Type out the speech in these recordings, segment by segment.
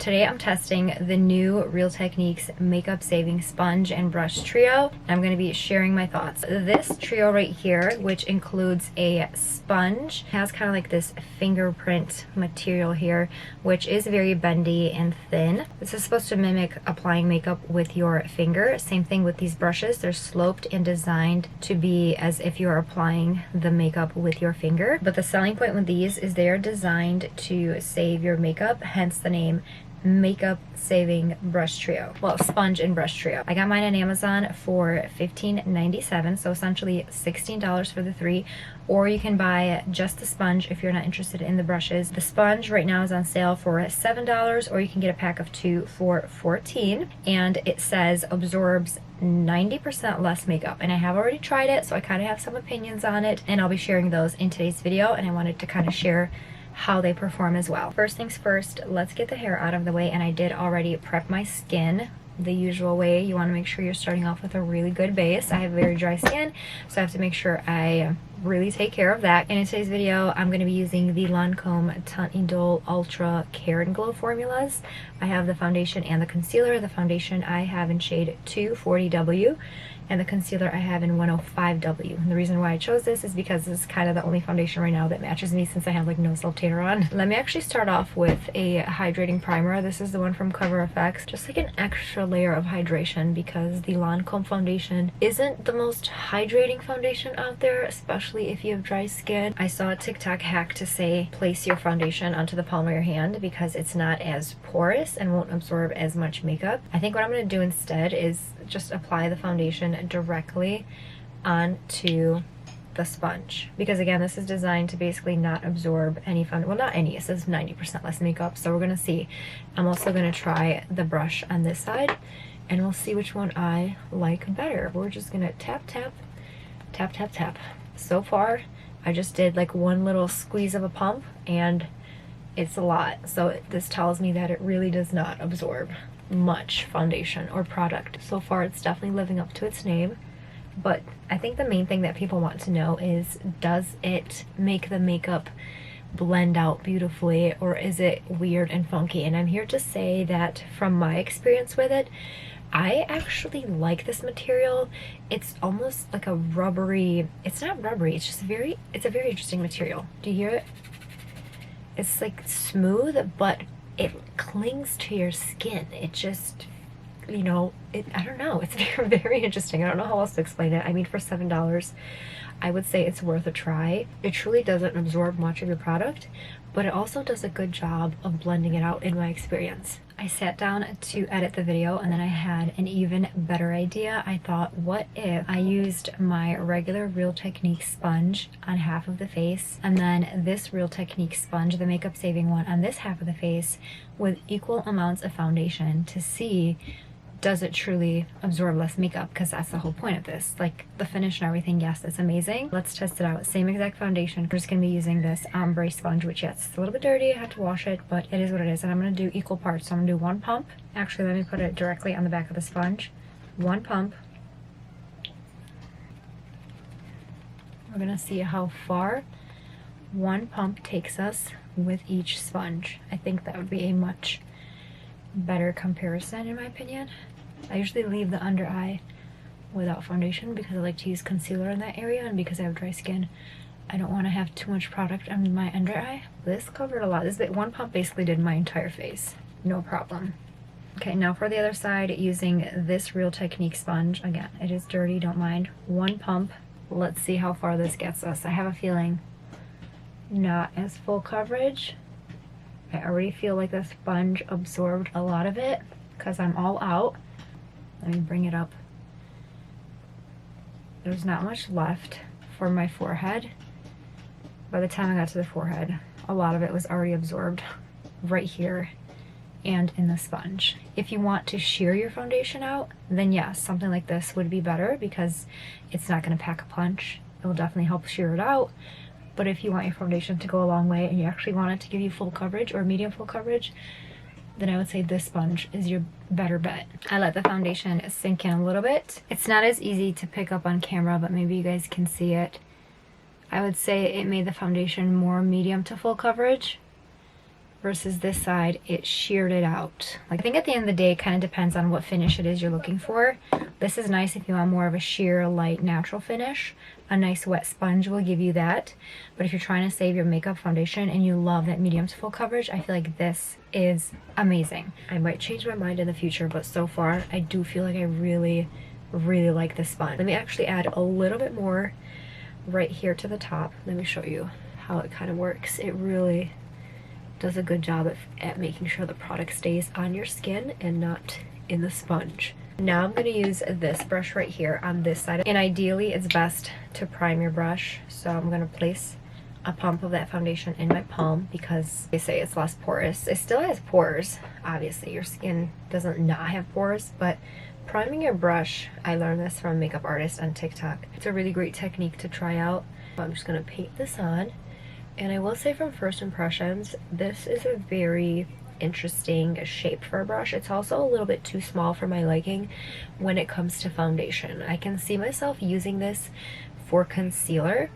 Today I'm testing the new Real Techniques Makeup Saving Sponge and Brush Trio. I'm going to be sharing my thoughts. This trio right here, which includes a sponge, has kind of like this fingerprint material here, which is very bendy and thin. This is supposed to mimic applying makeup with your finger. Same thing with these brushes. They're sloped and designed to be as if you're applying the makeup with your finger. But the selling point with these is they are designed to save your makeup, hence the name Makeup Saving Brush Trio. Well, Sponge and Brush Trio. I got mine on Amazon for $15.97, so essentially $16 for the three, or you can buy just the sponge if you're not interested in the brushes. The sponge right now is on sale for $7, or you can get a pack of two for $14, and it says absorbs 90% less makeup, and I have already tried it, so I kind of have some opinions on it, and I'll be sharing those in today's video, and I wanted to kind of share how they perform as well. First things first, let's get the hair out of the way, and I did already prep my skin the usual way. You want to make sure you're starting off with a really good base. I have very dry skin, so I have to make sure I really take care of that. And in today's video, I'm going to be using the Lancome Teint Idole Ultra Care and Glow formulas. I have the foundation and the concealer. The foundation I have in shade 240W, and the concealer I have in 105W. And the reason why I chose this is because this is kind of the only foundation right now that matches me, since I have like no self-tanner on. Let me actually start off with a hydrating primer. This is the one from Cover FX. Just like an extra layer of hydration, because the Lancome foundation isn't the most hydrating foundation out there, especially if you have dry skin. I saw a TikTok hack to say place your foundation onto the palm of your hand because it's not as porous and won't absorb as much makeup. I think what I'm going to do instead is just apply the foundation directly onto the sponge, because again, this is designed to basically not absorb any well, not any, it says 90% less makeup, so we're gonna see. I'm also gonna try the brush on this side, and we'll see which one I like better. We're just gonna tap tap tap tap tap. So far I just did like one little squeeze of a pump, and it's a lot, so this tells me that it really does not absorb much foundation or product. So far it's definitely living up to its name, but I think the main thing that people want to know is, does it make the makeup blend out beautifully, or is it weird and funky? And I'm here to say that from my experience with it, I actually like this material. It's almost like a rubbery, it's not rubbery, it's just it's a very interesting material. Do you hear it? It's like smooth, but it clings to your skin. It just, you know, I don't know, it's very, very interesting. I don't know how else to explain it. I mean, for $7, I would say it's worth a try. It truly doesn't absorb much of your product, but it also does a good job of blending it out in my experience. I sat down to edit the video, and then I had an even better idea. I thought, what if I used my regular Real Techniques sponge on half of the face, and then this Real Techniques sponge, the makeup saving one, on this half of the face with equal amounts of foundation, to see, does it truly absorb less makeup? Because that's the whole point of this. Like, the finish and everything, yes, it's amazing. Let's test it out. Same exact foundation. We're just going to be using this ombre sponge, which, yes, it's a little bit dirty. I have to wash it, but it is what it is. And I'm going to do equal parts. So I'm going to do one pump. Actually, let me put it directly on the back of the sponge. One pump. We're going to see how far one pump takes us with each sponge. I think that would be a much better comparison, in my opinion. I usually leave the under eye without foundation because I like to use concealer in that area, and because I have dry skin, I don't want to have too much product on my under eye. This covered a lot. This one pump basically did my entire face, no problem. Okay, now for the other side, using this Real Technique sponge. Again, it is dirty, don't mind. One pump. Let's see how far this gets us. I have a feeling not as full coverage. I already feel like the sponge absorbed a lot of it because I'm all out. Let me bring it up. There's not much left for my forehead. By the time I got to the forehead, a lot of it was already absorbed right here and in the sponge. If you want to sheer your foundation out, then yes, something like this would be better because it's not going to pack a punch. It will definitely help sheer it out. But if you want your foundation to go a long way and you actually want it to give you full coverage or medium full coverage, then I would say this sponge is your better bet. I let the foundation sink in a little bit. It's not as easy to pick up on camera, but maybe you guys can see it. I would say it made the foundation more medium to full coverage. versus this side, it sheared it out. Like, I think at the end of the day, it kind of depends on what finish it is you're looking for. This is nice if you want more of a sheer, light, natural finish. A nice wet sponge will give you that. But if you're trying to save your makeup foundation and you love that medium to full coverage, I feel like this is amazing. I might change my mind in the future, but so far, I do feel like I really, really like this sponge. Let me actually add a little bit more right here to the top. Let me show you how it kind of works. It really does a good job at making sure the product stays on your skin and not in the sponge. Now I'm going to use this brush right here on this side, and ideally it's best to prime your brush. So I'm going to place a pump of that foundation in my palm because they say it's less porous. It still has pores, obviously. Your skin doesn't not have pores, but priming your brush, I learned this from a makeup artist on TikTok. It's a really great technique to try out. So I'm just going to paint this on. And I will say from first impressions, this is a very interesting shape for a brush. It's also a little bit too small for my liking when it comes to foundation. I can see myself using this for concealer,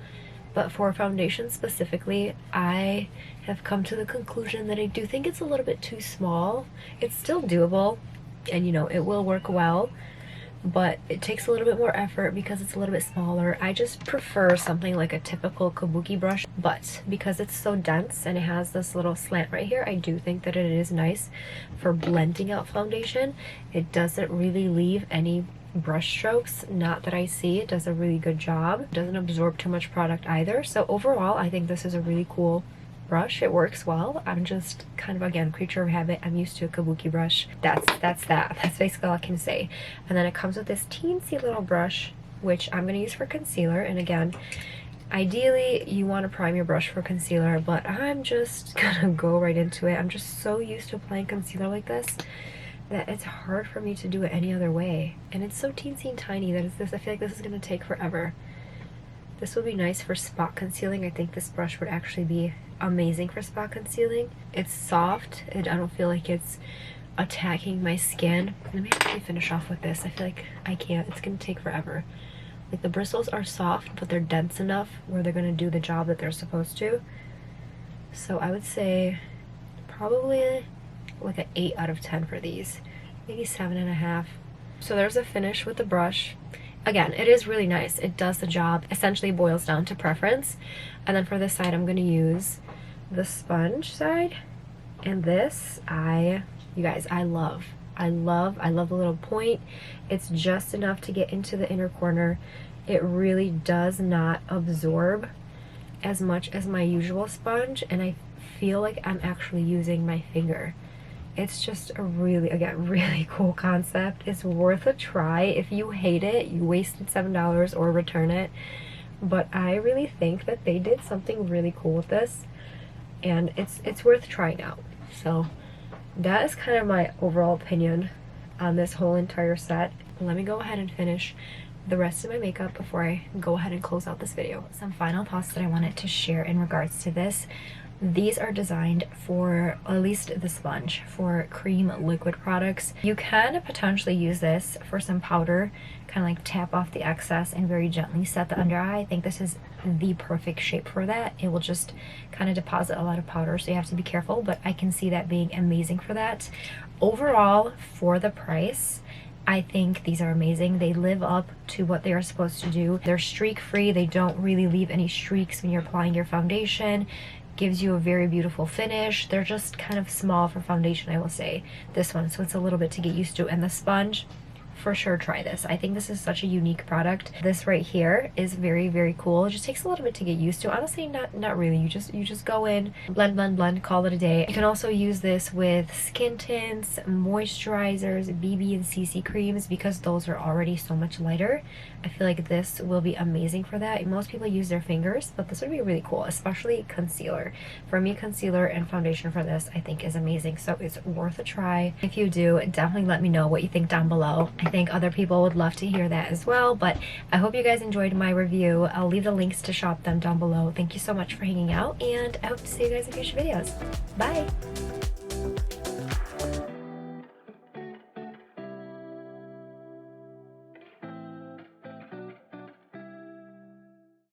but for foundation specifically, I have come to the conclusion that I do think it's a little bit too small. It's still doable, and you know, it will work well, but it takes a little bit more effort because it's a little bit smaller. I just prefer something like a typical kabuki brush, but because it's so dense and it has this little slant right here, I do think that it is nice for blending out foundation. It doesn't really leave any brush strokes, not that I see. It does a really good job. It doesn't absorb too much product either. So overall, I think this is a really cool brush. It works well. I'm just kind of, again, creature of habit. I'm used to a kabuki brush. That's basically all I can say. And then it comes with this teensy little brush, which I'm going to use for concealer. And again, ideally you want to prime your brush for concealer, but I'm just gonna go right into it. I'm just so used to applying concealer like this that it's hard for me to do it any other way. And it's so teensy and tiny that it's this. I feel like this is going to take forever. This would be nice for spot concealing. I think this brush would actually be amazing for spot concealing. It's soft and I don't feel like it's attacking my skin. Let me actually finish off with this. I feel like I can't. It's going to take forever. Like, the bristles are soft, but they're dense enough where they're going to do the job that they're supposed to. So I would say probably like an 8 out of 10 for these. Maybe 7.5. So there's a finish with the brush. Again, it is really nice. It does the job. Essentially boils down to preference. And then for this side, I'm going to use the sponge side. And this, you guys, I love the little point. It's just enough to get into the inner corner. It really does not absorb as much as my usual sponge, and I feel like I'm actually using my finger. It's just a really, again, really cool concept. It's worth a try. If you hate it, you wasted $7 or return it. But I really think that they did something really cool with this, and it's worth trying out. So that is kind of my overall opinion on this whole entire set. Let me go ahead and finish the rest of my makeup before I go ahead and close out this video. Some final thoughts that I wanted to share in regards to this. These are designed for, at least the sponge, for cream liquid products. You can potentially use this for some powder, kind of like tap off the excess and very gently set the under eye. I think this is the perfect shape for that. It will just kind of deposit a lot of powder, so you have to be careful, but I can see that being amazing for that. Overall, for the price, I think these are amazing. They live up to what they are supposed to do. They're streak free. They don't really leave any streaks when you're applying your foundation. Gives you a very beautiful finish. They're just kind of small for foundation, I will say, this one, so it's a little bit to get used to. And the sponge, for sure try this. I think this is such a unique product. This right here is very, very cool. It just takes a little bit to get used to. Honestly, not really. You just go in, blend, call it a day. You can also use this with skin tints, moisturizers, BB and CC creams, because those are already so much lighter. I feel like this will be amazing for that. Most people use their fingers, but this would be really cool, especially concealer. For me, concealer and foundation for this, I think, is amazing. So it's worth a try. If you do, definitely let me know what you think down below. I think other people would love to hear that as well, but I hope you guys enjoyed my review. I'll leave the links to shop them down below. Thank you so much for hanging out, and I hope to see you guys in future videos. Bye!